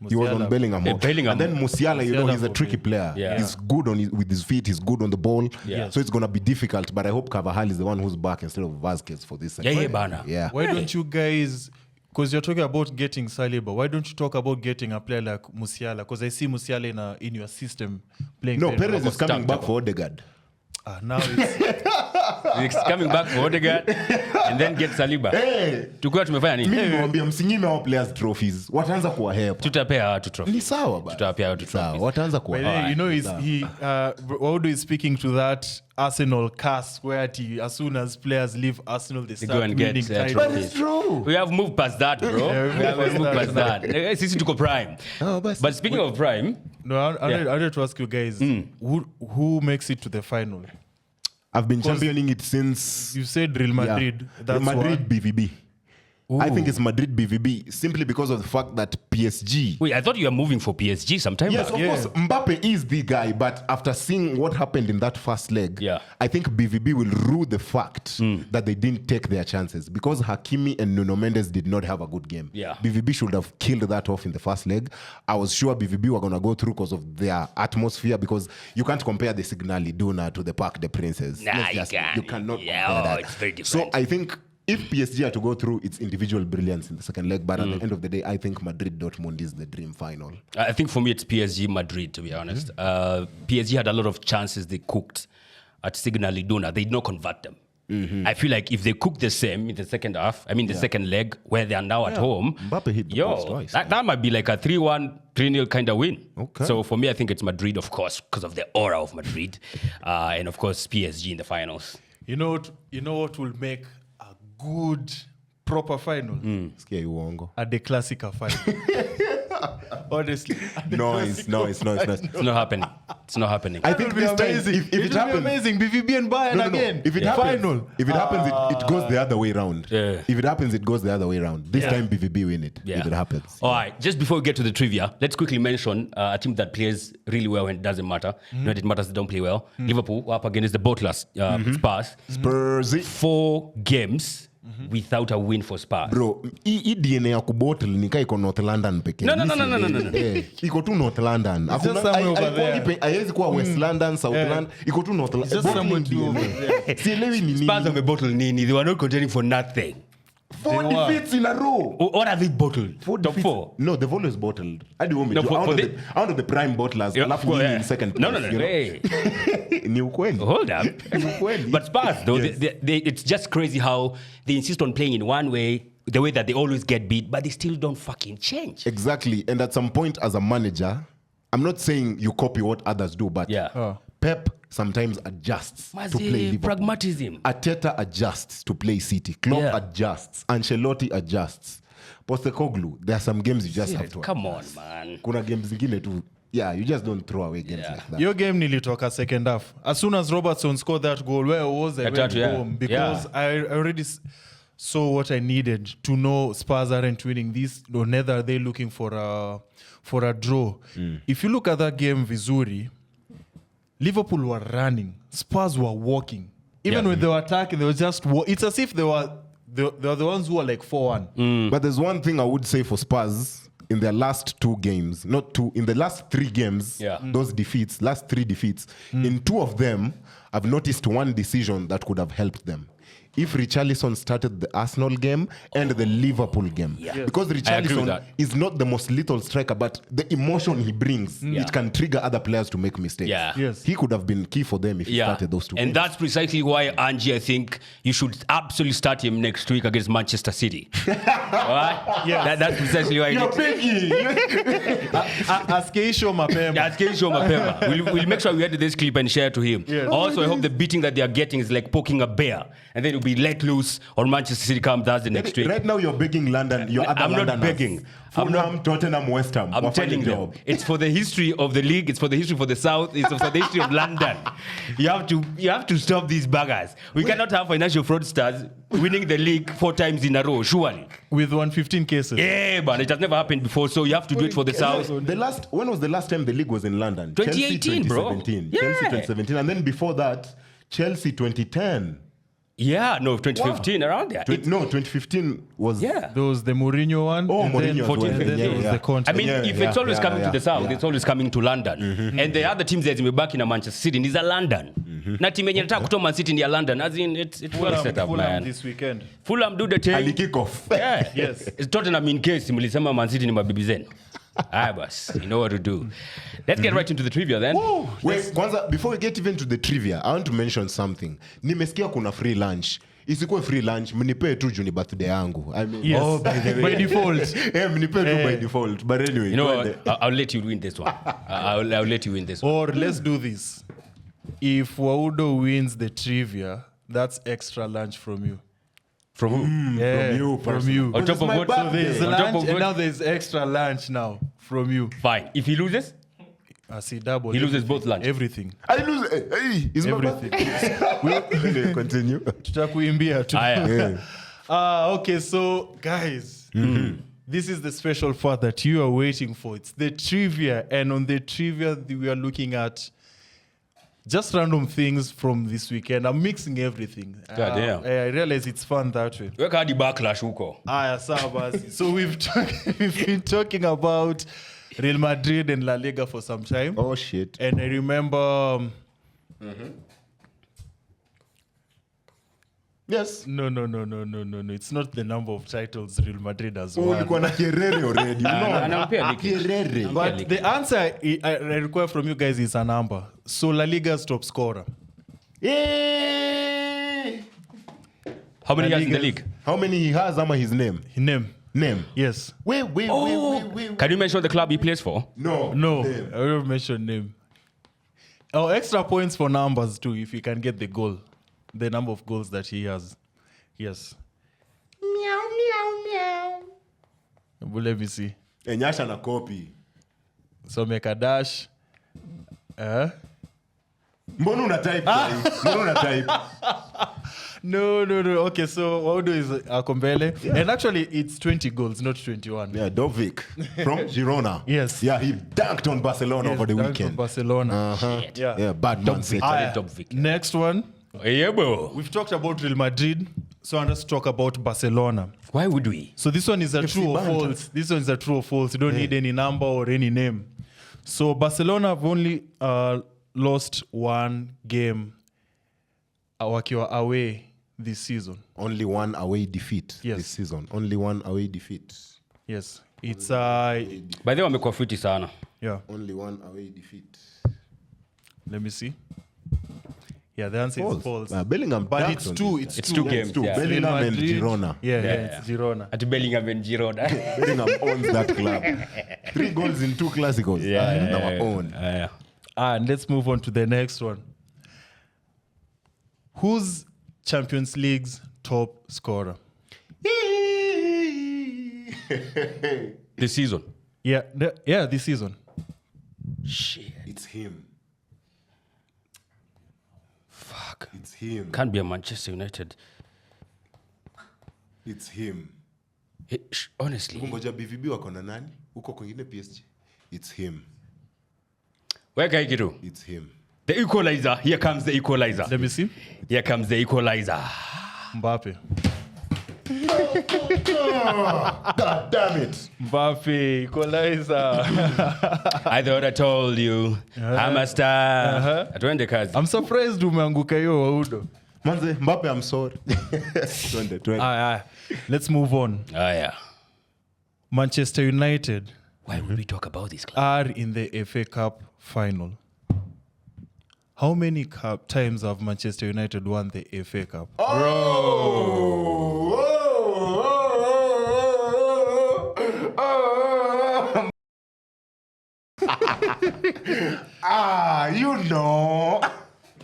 he was on Bellingham. Bellingham. And then Musiala, he's a tricky player. Yeah. He's good with his feet. He's good on the ball. Yeah. So it's going to be difficult. But I hope Carvajal is the one who's back instead of Vazquez for this second. Bana. Yeah. Why don't you guys, because you're talking about getting Saliba, why don't you talk about getting a player like Musiala? Because I see Musiala in your system playing. No, very well. Perez is coming back for Odegaard. Now it's He's coming back for Odegaard and then get Saliba. Hey, Tukiwa tumefanya nini? mimi nimwambia msinyime hao players trophies. Wataanza kuwahepa. Tutapea watu trophy. Ni sawa bana. Tutapea watu Sawa, trophy. wataanza By kuwahepa. the way, you know, Waudo is speaking to that Arsenal curse where as soon as players leave Arsenal, they go start and get, winning titles. But it's true. We have moved past that, bro. Yeah, we have moved past that. Sisi tuko prime. Oh, But speaking of prime, No, I wanted to ask you guys, who makes it to the final? I've been championing it since You said Real Madrid. That's Madrid one. BVB. I think it's Madrid BVB simply because of the fact that PSG. wait, I thought you were moving for PSG sometime Yes, back. of course, Mbappe is the guy, but after seeing what happened in that first leg, I think BVB will rue the fact that they didn't take their chances, because Hakimi and Nuno Mendes did not have a good game. Yeah. BVB should have killed that off in the first leg. I was sure BVB were going to go through because of their atmosphere, because you can't compare the Signal Iduna to the Parc des Princes. Nah, You cannot Yeah, compare that. it's very So different. I think if PSG are to go through, it's individual brilliance in the second leg, but at the end of the day, I think Madrid-Dortmund is the dream final. I think for me, it's PSG Madrid, to be honest. PSG had a lot of chances they cooked at Signal Iduna. They did not convert them. I feel like if they cook the same in the second half, the second leg, where they are now at home, Mbappe hit the post twice. that might be like a 3-1, 3-0 kind of win. Okay. So for me, I think it's Madrid, of course, because of the aura of Madrid. And of course, PSG in the finals. You know what will make a good, proper final? Sikia uongo. At the Classica final. Honestly. Noise. It's not happening. It's not happening. I think this time, if it will be happens, amazing. BVB and Bayern again. If it happens, it goes the other way around. Yeah. If it happens, it goes the other way around. This time, BVB win it. Yeah. If it happens. All right, just before we get to the trivia, let's quickly mention a team that plays really well when it doesn't matter. When it matters, they don't play well. Liverpool up against the Bottlers, Spurs. Spurs. 4 games without a win for Spurs. Bro, hii DNA ya kubottle nika iko North London pekee. No. Iko tu North London. just somewhere over there. Haiwezi kuwa West London, South London. Iko tu North London. just somewhere Bottling over DNA. there. Sielewi ni nini. Spurs bottle nini. They were not contending for nothing. 4 defeats in a row. What have they bottled? Top 4. No, they've always bottled. I do want me No, to. for Out of the prime bottlers, Yeah, alafu well, nini yeah. in second No. place, you know? Hey. Ni ukweli. Hold up. Ni ukweli. But Spurs, though, Yes. it's just crazy how they insist on playing in one way the way that they always get beat, but they still don't fucking change. Exactly. And at some point as a manager, I'm not saying you copy what others do, but Pep sometimes adjusts to play Liverpool. Pragmatism. Arteta adjusts to play City. Klopp adjusts. Ancelotti adjusts. Postecoglou, there are some games you just have to Come on, man. Kuna games zingine tu. Yeah, you just don't throw away games like that. Your game nilitoka second half. As soon as Robertson scored that goal, where was I? Went home because I already saw what I needed to know Spurs aren't winning this, or neither are they looking for a draw. If you look at that game vizuri, Liverpool were running, Spurs were walking. Even when they were attacking, they were just it's as if they were the ones who were like 4-1. But there's one thing I would say for Spurs. In their last 2 games, not 2, in the last 3 games, those defeats, last 3 defeats, in 2 of them, I've noticed one decision that could have helped them. If Richarlison started the Arsenal game and the Liverpool game. Because Richarlison is not the most lethal striker, but the emotion he brings, it can trigger other players to make mistakes. He could have been key for them if he started those 2 games. And that's precisely why, Ange, I think you should absolutely start him next week against Manchester City. Alright? That's precisely why. You're picky. Askeisho mapema. We'll make sure we edit this clip and share to him. Also, I hope the beating that they are getting is like poking a bear. And then it'll be let loose on Manchester City come Thursday next week. Right now you're begging London. I'm not begging. Fulham, Tottenham, West Ham. I'm telling them. It's for the history of the league. It's for the history for the South. It's for the history of London. You have to stop these buggers. We cannot have financial fraudsters winning the league 4 times in a row, surely. With 115 cases. Yeah, but it has never happened before, so you have to do it for the South. When was the last time the league was in London? 2018, Chelsea 2017. bro. Chelsea 2017. And then before that, Chelsea 2010. Yeah, no, 2015, around there. 2015 was... There was the Mourinho one. Oh, Mourinho. And then there was the Conte. I mean, if it's always coming to the South, it's always coming to London. And the other teams that back in Manchester City is London. Na team yenye nataka kutoa Man City in London. As in, it's well set up, man. This weekend. Fulham do the thing. Ali kick off. Yeah. Yes. It's Tottenham in case mlisema Man City ni mabibi zenu. Boss, you know what to do. Let's get right into the trivia then. Wait, kwanza, before we get even to the trivia, I want to mention something. Nimesikia kuna free lunch. Isikuwe free lunch, mnipe tu juu ni birthday yangu. I mean, yes. By default. Mnipe tu by default. But anyway, you know what? I'll let you win this one. I'll let you win this one. Or let's do this. If Waudo wins the trivia, that's extra lunch from you. From who? Yeah, from you. On top of what? So there's lunch and now there's extra lunch now from you. Fine. If he loses? I see double. He loses both lunch. Everything. I lose. Hey, is everything. We'll continue. Tutakuimbia tu. Okay, so guys, this is the special part that you are waiting for. It's the trivia, and on the trivia we are looking at just random things from this weekend. I'm mixing everything. God damn. I realize it's fun that way. Weka hadi backlash huko. So we've been talking about Real Madrid and La Liga for some time. Oh shit. And I remember Yes. No. It's not the number of titles Real Madrid has won. Ulikuwa na Kerere already. Kerere. But the answer I require from you guys is a number. So La Liga's top scorer. How many years in the league? How many he has? Ama his name? Name. Yes. Wait. Can you mention the club he plays for? No. Name. I will mention name. Oh, extra points for numbers too if you can get the goal. The number of goals that he has. Yes. Meow. Let me see. Nyaassh na copy. So make a dash. Mbona una type? No. Okay, so Waudo is Kombele. Yeah. And actually, it's 20 goals, not 21. Yeah, Dovic from Girona. Yes. Yeah, he dunked on Barcelona over the weekend. On Barcelona. Yeah, bad man. Next one. Yeah, bro. We've talked about Real Madrid, so let's talk about Barcelona. Why would we? So this one is a true or false. This one is a true or false. You don't need any number or any name. So Barcelona have only lost one game wakiwa away this season. Only one away defeat this season. Only one away defeat. Yes. It's By the way, wamekuwa fiti sana. Yeah. Only one away defeat. Let me see. Yeah, the answer is false. Bellingham, But dunks it's on two. this. It's two two games, It's two. yeah. Bellingham Real and Madrid. Girona. Yeah, Yeah. it's Girona. At Bellingham and Giroud. Bellingham owns that club. 3 goals in 2 classicals. Our own. Yeah. And let's move on to the next one. Who's Champions League's top scorer? This season. Yeah, this season. Shit. It's him. Fuck. It's him. Can't be a Manchester United. It's him. Honestly. Ngoja BVB wako na nani? Huko kwingine PSG. It's him. Weka hiki tu. It's him. The equalizer. Here comes the equalizer. Let me see. Here comes the equalizer. Mbappe. God damn it. Mbappe, equalizer. I thought I told you. I'm a star. Atwende kazi. I'm surprised umeanguka hiyo Waudo. Manze, Mbappe, I'm sorry. Twende. Let's move on. Yeah. Manchester United Why would we talk about this club? are in the FA Cup final. How many times have Manchester United won the FA Cup?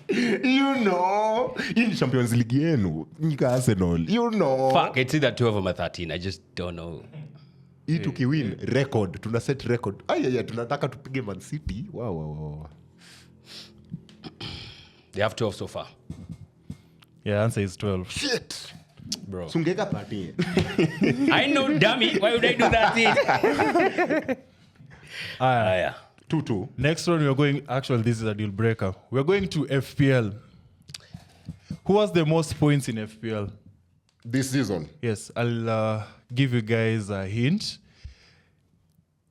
You know. In Champions League yenu, nika Arsenal. You know. Fuck, it's either 12 or 13. I just don't know. Hii tukiwin record, tuna set record. Tunataka tupige Man City. Wow. They have 12 so far. Yeah, answer is 12. Shit. Bro. Sungeka 13. I know, dummy. Why would I do that thing? Yeah. 2-2. Next one, this is a deal breaker. We're going to FPL. Who has the most points in FPL? This season. Yes, I'll give you guys a hint.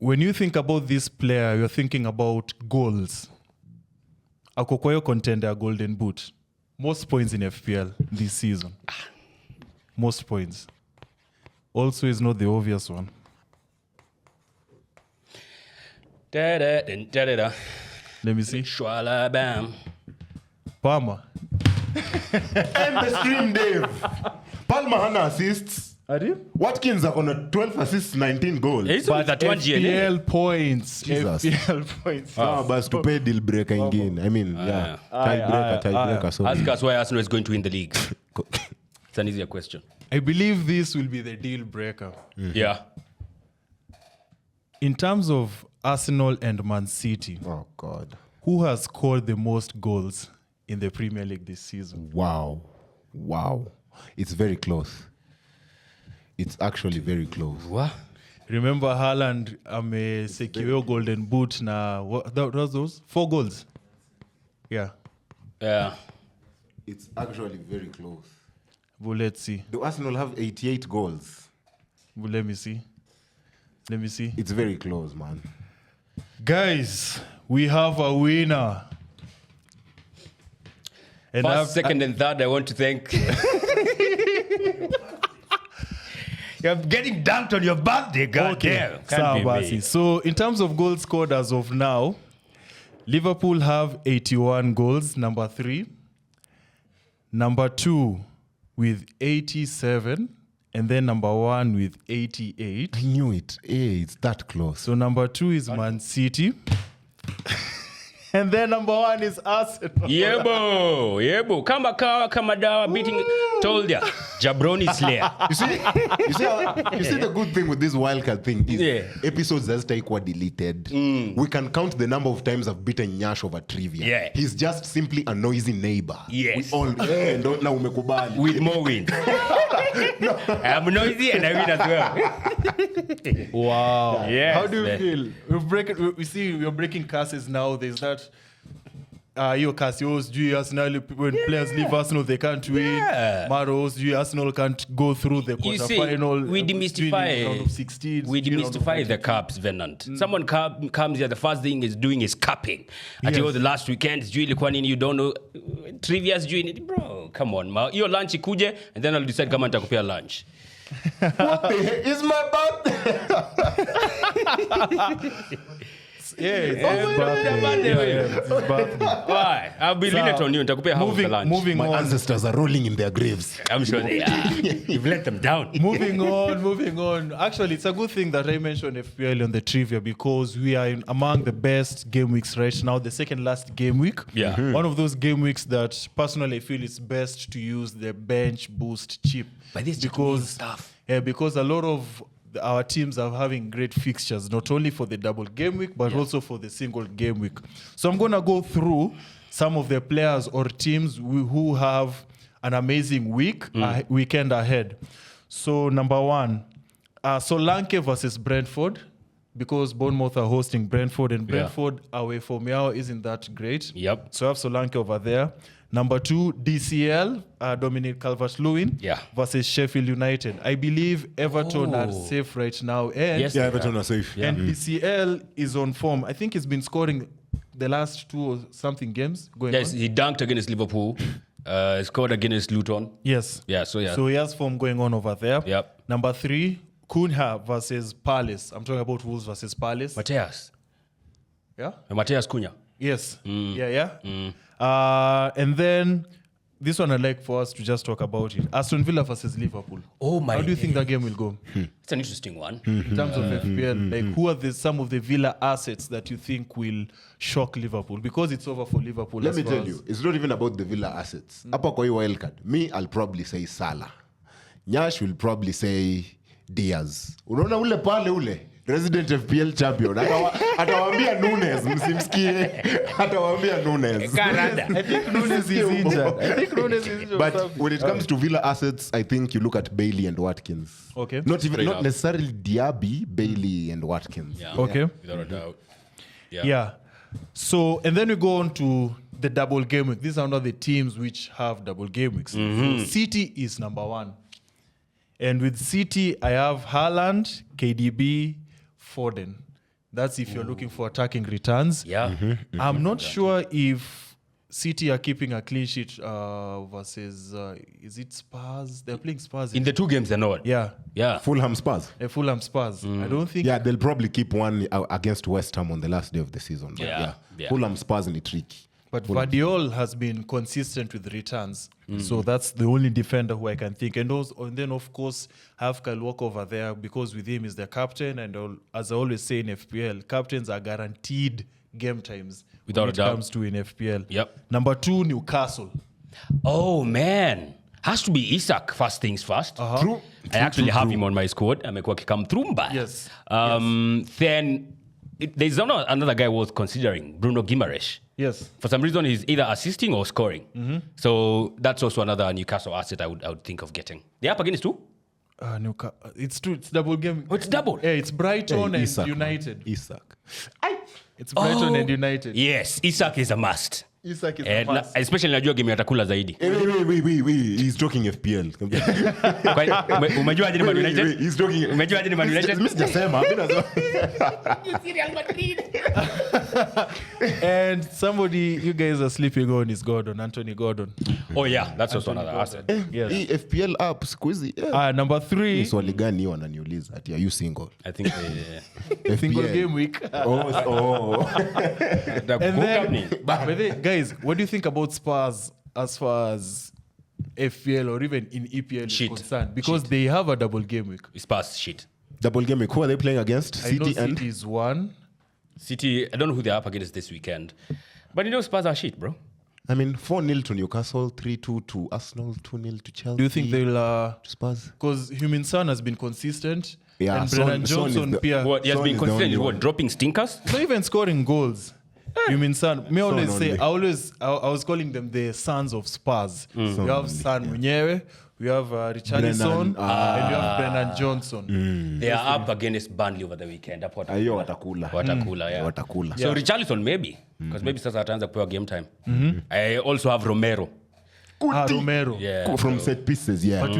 When you think about this player, you're thinking about goals. Ako kwa hiyo contender Golden Boot. Most points in FPL this season. Most points. Also is not the obvious one. Da-da-da-da-da. Let me see. Shwala bam. Palmer. End the stream, Dave. Palmer hana assists. Watkins are on a 12 assists, 19 goals. It's only that one GNA. FPL points. Jesus. FPL points. Bas to pay deal breaker again. I mean, tiebreaker. Sorry. Ask us why Arsenal is going to win the league. It's an easier question. I believe this will be the deal breaker. Yeah. In terms of Arsenal and Man City, Oh God. who has scored the most goals in the Premier League this season? Wow. It's very close. It's actually very close. What? Remember Haaland amesekiwa Golden Boot na what was those? 4 goals. Yeah. Yeah. It's actually very close. But let's see. Do Arsenal have 88 goals? But let me see. It's very close, man. Guys, we have a winner. And First, second, and third, I want to thank. You're getting dunked on your birthday, goddamn. Sawa basi. So, in terms of goals scored as of now, Liverpool have 81 goals, number 3. Number 2 with 87. And then number 1 with 88. I knew it. Hey, it's that close. So, number 2 is Man City. And then number 1 is Arsenal. Yebo. Kama dawa beating. Told ya. Jabroni Slayer. You see the good thing with this wildcard thing is episodes that were deleted. We can count the number of times I've beaten Nyaassh over trivia. Yeah. He's just simply a noisy neighbor. Yes. We all now umekubali. With more wins. I'm noisy and I win as well. Wow. Yes, How do you man. feel? We see we're breaking curses now. There's that. Your Casios, Arsenal, when players leave Arsenal, they can't win. Maros, Arsenal can't go through the You see, quarterfinal. we demystify. Round of 16. We demystify the cups, Venant. Someone comes here, the first thing is doing is cupping. At the last weekend, you don't know. Trivia's doing it. Bro, come on, ma. Your lunch ikuje, and then I'll decide come and takupia lunch. What the heck is my birthday? It's birthday. Why? I'll be lenient on you. Nitakupea half of the lunch. Moving My on. ancestors are rolling in their graves. I'm sure they are. You've let them down. moving on. Actually, it's a good thing that I mentioned FPL on the trivia because we are among the best game weeks right now. The second last game week. Yeah. Mhm. One of those game weeks that personally I feel it's best to use the bench boost chip. But this because stuff. Yeah, because a lot of our teams are having great fixtures, not only for the double game week, but also for the single game week. So I'm going to go through some of the players or teams who have an amazing weekend ahead. So number one, Solanke versus Brentford, because Bournemouth are hosting Brentford, and Brentford away from Yao isn't that great. Yep. So I have Solanke over there. Number two, DCL, Dominic Calvert-Lewin versus Sheffield United. I believe Everton are safe right now. And Yes. Yeah, Everton are safe. Yeah. and DCL is on form. I think he's been scoring the last 2 or something games going Yes, on. he dunked against Liverpool. Scored against Luton. Yes. Yeah, so So he has form going on over there. Yep. Number three, Cunha versus Palace. I'm talking about Wolves versus Palace. Mateus. Yeah? Mateus Cunha. Yes. Yeah. And then this one I'd like for us to just talk about it. Aston Villa versus Liverpool. Oh my. How do you think that game will go? It's an interesting one. In terms of FPL, like who are some of the Villa assets that you think will shock Liverpool? Because it's over for Liverpool. Let as me far tell as- you, it's not even about the Villa assets. Hapa kwa hii wild card, me, I'll probably say Salah. Nyash will probably say Diaz. Unaona ule pale ule? Resident FPL champion. Atawaambia Nunes, msimsikie. Atawaambia Nunes. I think Nunes is injured. But when it comes to Villa assets, I think you look at Bailey and Watkins. Okay. Not up. necessarily Diaby, Bailey and Watkins. Yeah. Okay. Without a doubt. Yeah. So, and then we go on to the double game week. These are one of the teams which have double game weeks. So City is number one. And with City, I have Haaland, KDB, Foden. That's if you're looking for attacking returns. Yeah. I'm not sure if City are keeping a clean sheet versus, is it Spurs? They're playing Spurs. In the 2 games, they're not. Yeah. Yeah. Fulham Spurs. Fulham Spurs. I don't think. Yeah, they'll probably keep one against West Ham on the last day of the season. But Yeah. Fulham Spurs in the tricky. But Vardiol has been consistent with returns. So that's the only defender who I can think. And then, of course, have Kyle Walker over there because with him is the captain. And as I always say in FPL, captains are guaranteed game times Without when a it doubt. comes to in FPL. Yep. Number 2, Newcastle. Oh, man. Has to be Isak first things first. True. I actually have him on my squad. Amekuwa akikam through mbaya. Yes. Then there's another guy worth considering, Bruno Guimaraes. Yes. For some reason, he's either assisting or scoring. So that's also another Newcastle asset I would think of getting. They're up against 2? It's true. It's double game. Oh, it's double. Yeah, it's Brighton and Isak, man. United. Isak. It's Brighton and United. Yes, Isak is a must. Isak is a must. Especially najua game atakula zaidi. Wait. He's talking FPL. Umejuaje ni Man United? He's talking. Umejuaje ni Man United? Mimi sijasema. Mimi nasema. Real Madrid. And somebody you guys are sleeping on is Anthony Gordon. Oh yeah, that's also another asset. Yes. Hii FPL app siku hizi. Number 3, Swali gani wananiuliza ati are you single? I think single FPL. game week. And then, but then, guys, what do you think about Spurs as far as FPL or even in EPL Shit. is concerned? Because they have a double game week. it's past shit. Double game week. Who are they playing against? I know City and City is 1. City, I don't know who they're up against this weekend. But Spurs are shit, bro. I mean 4-0 to Newcastle, 3-2 to Arsenal, 2-0 to Chelsea. Do you think they'll... Spurs? Because Heung-min Son has been consistent. Yeah, and Son- Brennan Son is Johnson, the- Pierre, What, he has Son been is the consistent only in what? one. Dropping stinkers? not even scoring goals. Heung-min Son. Me always say, only. I was calling them the sons of Spurs. We Son have only, Son Munyewe, we have Richarlison, Brennan, and we have Brennan Johnson. They are up against Burnley over the weekend. Hapo Hiyo watakula. watakula, yeah. Watakula. So Richarlison maybe, because maybe sasa ataanza kupewa game time. I also have Romero. Romero. Yeah. From set pieces, yeah. But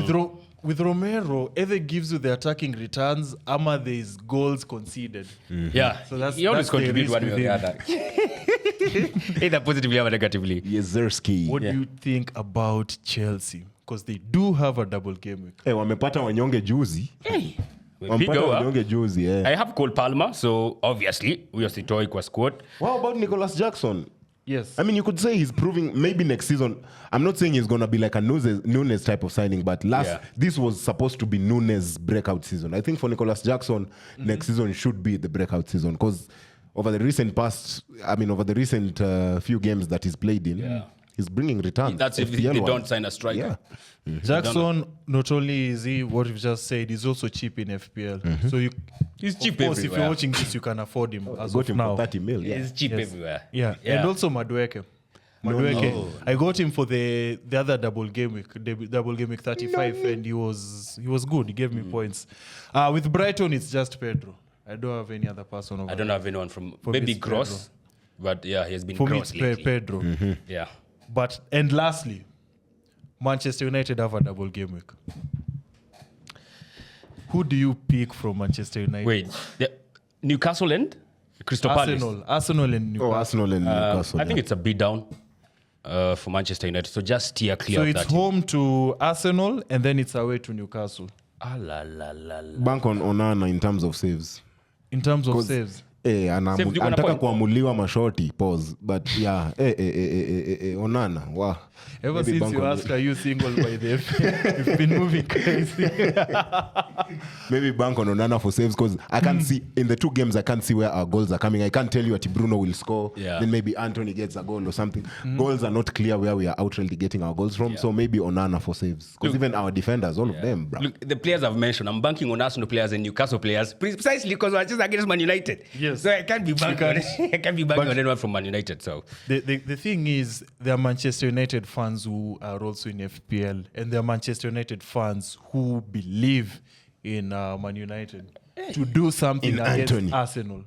with Romero, either gives you the attacking returns, ama there is goals conceded. Yeah. So that's- he always that's the contributes risk one way or with the him. other. Either positively or negatively. Yezerski. What do you think about Chelsea? Because they do have a double game week. Wamepata wanyonge juzi. Hey, Wampata wanyonge juzi, I have Cole Palmer, so obviously we are sitoi kwa squad. What about Nicholas Jackson? Yes. I mean, you could say he's proving maybe next season. I'm not saying he's going to be like a Nunes type of signing, but this was supposed to be Nunes' breakout season. I think for Nicholas Jackson, next season should be the breakout season because over the recent few games that he's played in, he's bringing returns. That's if they don't sign a striker. Yeah. Jackson, not only is he what we've just said, he's also cheap in FPL. So he's cheap of course, everywhere. if you're watching this, you can afford him as Got of him now. for 30 mil. He's cheap everywhere. Yeah. And also Madueke. I got him for the other double game week 35, and he was good. He gave me points. With Brighton, it's just Pedro. I don't have any other person over I don't have anyone from maybe Gross, but he has been for me, Gross it's lately. Pedro. Yeah. But and lastly, Manchester United have a double game week. Who do you pick from Manchester United? Wait, Newcastle and Crystal Palace. Arsenal and Newcastle. Arsenal and Newcastle. I think it's a beat down for Manchester United. So just steer clear So of it's that. home to Arsenal and then it's away to Newcastle. Bank on Onana in terms of saves. In terms of saves. Anataka kuamuliwa mashoti, pause. But yeah, Onana, wow. Ever since you asked, are you single by the FM? You've been moving crazy. Maybe bank on Onana for saves because I can't see, in the two games, I can't see where our goals are coming. I can't tell you what Bruno will score. Yeah. Then maybe Anthony gets a goal or something. Goals are not clear where we are outright getting our goals from. So maybe Onana for saves. Because even our defenders, all of them, bro. Look, the players I've mentioned, I'm banking on Arsenal players and Newcastle players precisely because we're just against Man United. Yes. So I can't be banking on anyone from Man United. So The thing is, there are Manchester United fans who are also in FPL, and there are Manchester United fans who believe in Man United to do something In against Anthony. Arsenal.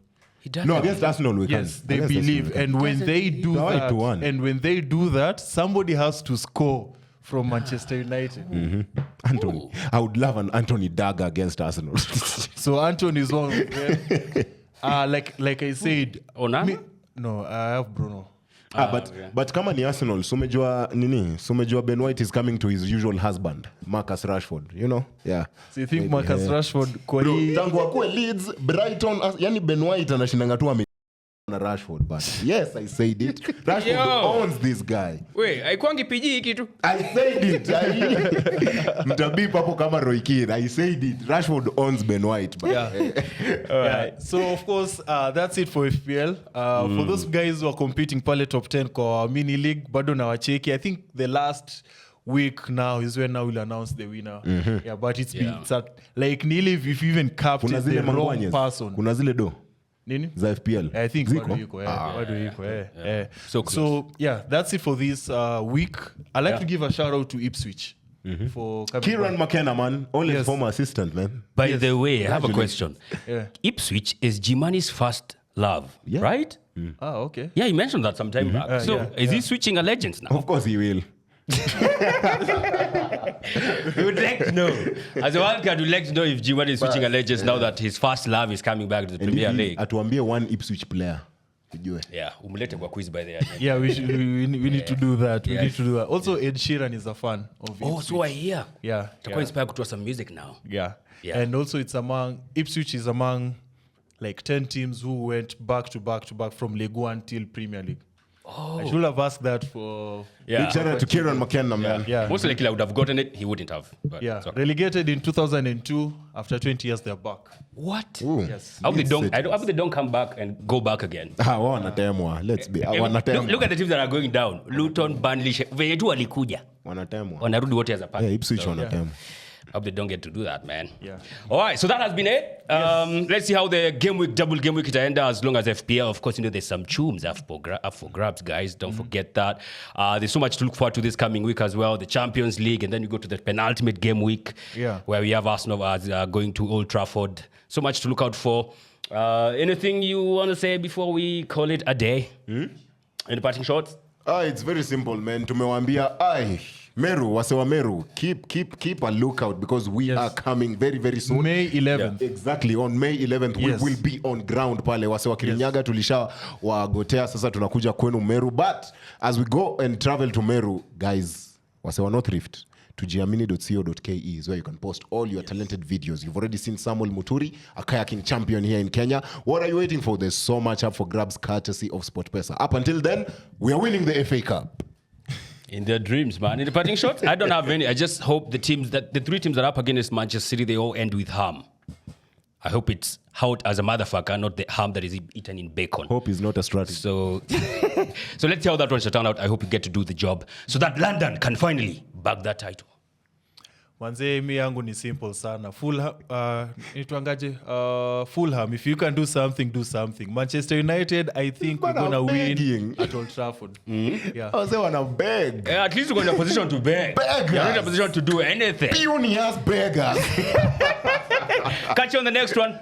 No, against Arsenal we can. Yes, they Against believe, Arsenal we and when they do Go that, 8-1. somebody has to score from Manchester United. can. Anthony. I would love an Anthony dagger against Arsenal. So Anthony is one of them. Like I said, Onana? No, I have Bruno. But kama ni Arsenal, sumejua Ben White is coming to his usual husband, Marcus Rashford, you know? Yeah. So you think Marcus Rashford kwa Bro, hii- tangu akue Leeds, Brighton, yani Ben White anashindanga tu na Rashford, but yes, I said it. Rashford owns this guy. wait, haikuangi PG hii kitu. I said it. Mtabip hapo kama Roy Keane. I said it. Rashford owns Ben White. But Yeah. So of course, that's it for FPL. For those guys who are competing pale top 10 kwa mini league, bado na wacheki. I think the last week now is when now we'll announce the winner. Yeah, but it's like nearly if you even captured kuna the zile wrong mangwanyes. person. Kuna zile do Nini? za FPL. I think Ziko? bado yuko, bado yuko, So close. So yeah, that's it for this week. I'd like to give a shout out to Ipswich for coming Kieran back. McKenna, man. Only Yes. former assistant, man. By the way, I have a question. Yeah. Ipswich is Jimani's first love, right? Okay. Yeah, he mentioned that some time back. So yeah, is he switching allegiance now? Of course he will. We would like to know. As a wildcard, we'd like to know if Jimani is switching allegiance now that his first love is coming back to the Premier League. Atuambie one Ipswich player. Tujue. Yeah, umlete kwa quiz by the way. Yeah, we need to do that. We need to do that. Also, Ed Sheeran is a fan of Oh, Ipswich. so I hear. Yeah. Takuwa inspired kutoa some music now. Yeah. Yeah. And also Ipswich is among like 10 teams who went back to back from League One till Premier League. I should have asked that for Yeah. Big shout out to Kieran McKenna, man. Yeah. Most likely I would have gotten it. He wouldn't have. But yeah. it's okay. Relegated in 2002. After 20 years, they're back. What? Ooh. Yes. I hope they don't come back and go back again. Wanatemwa. Let's be. Look Wanatemwa. at the teams that are going down. Luton, Burnley, venye tu walikuja. Wanatemwa. Wanarudi wote as a pack. Yeah, Ipswich wanatemwa. I hope they don't get to do that, man. Yeah. All right, so that has been it. Let's see how the double game week ends as long as FPL. Of course, there's some chooms up for grabs, guys. Don't forget that. There's so much to look forward to this coming week as well. The Champions League, and then you go to the penultimate game week, where we have Arsenal as going to Old Trafford. So much to look out for. Anything you want to say before we call it a day? Any parting shots? It's very simple, man. Tumewambia, Meru, wasewa Meru, keep a lookout because we are coming very, very soon. May 11th. Exactly, on May 11th, we will be on ground pale. Wasewa Kirinyaga tulisha wagotea, sasa tunakuja kwenu Meru. But as we go and travel to Meru, guys, wasewa North Rift, to giamini.co.ke is where you can post all your talented videos. You've already seen Samuel Muturi, a kayaking champion here in Kenya. What are you waiting for? There's so much up for grabs courtesy of SportPesa. Up until then, we are winning the FA Cup. In their dreams, man. In the parting shots, I don't have any. I just hope the 3 teams that are up against Manchester City, they all end with ham. I hope it's out as a motherfucker, not the ham that is eaten in bacon. Hope is not a strategy. So let's see how that one shall turn out. I hope you get to do the job so that London can finally bag that title. Manze, mi yangu ni simple sana. Fulham, if you can do something, do something. Manchester United, I think we're going to win at Old Trafford. Yeah. I was saying, I'm beg. At least we're in a position to beg. Beggars. You're not in a position to do anything. Pioneers beggars. Catch you on the next one.